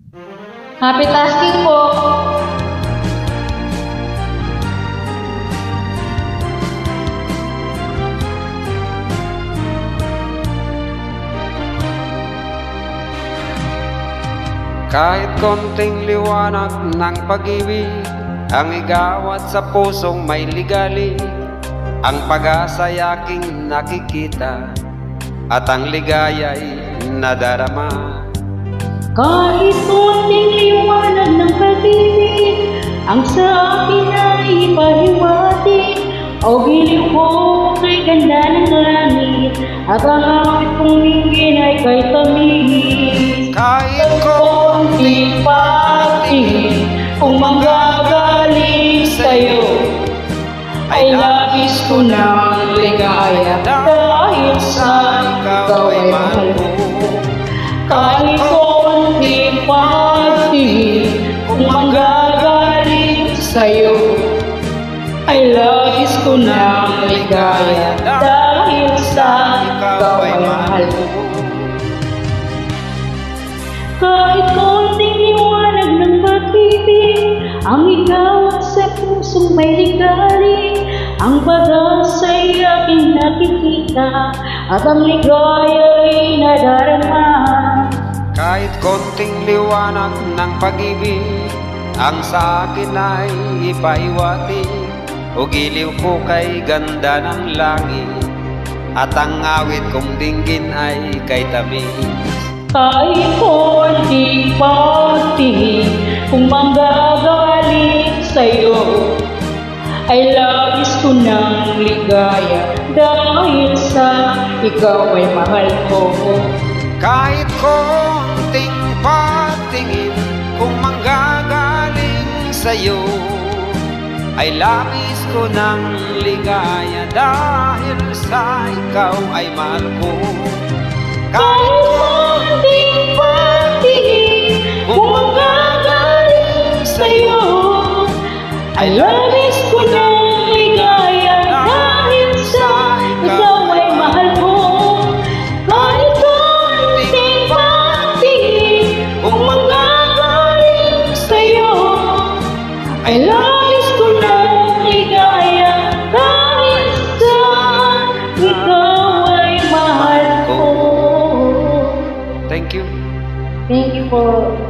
Happy tasking po. Kahit konting liwanag ng pag-ibig ang igawat sa pusong may ligali, ang pag-asa'y aking nakikita at ang ligaya'y nadarama. Kahit konting liwanag ng pag-ibig ang sa akin ay ipahiwati, o giliw ko kay ganda ng langit at ang awit kong minggin ay kay tamis. Kahit konting patingin kung manggagaling sa'yo ay labis ko ng ligaya dahil sa ikaw ay mahal ko. Kahit konting patingin kung manggagaling sa'yo ay labis ko ng ligaya dahil sa ikaw ay mahal ko. Kahit konting liwanag ng pag-ibig ang igawat sa pusong may ligali, ang pag-asa'y aking nakikita at ang ligaya'y nadarama. Kahit konting liwanag ng pag-ibig ang sa akin ay ipaiwati, o giliw ko kay ganda ng langit at ang awit kong dinggin ay kay tamis. Kahit konting patingin kung manggagaling sa'yo ay labis ko ng ligaya dahil sa ikaw ay mahal ko. Kahit konting patingin kung manggagaling sa'yo ay labis ko ng ligaya dahil sa ikaw ay mahal ko. Kahit konting patingin kung manggagaling sa'yo ay labis ko ng ligaya dahil sa ikaw ay mahal ko. Kahit konting patingin kung manggagaling sa'yo ay labis ko ng ligaya dahil sa ikaw ay mahal ko. Thank you. Thank you po.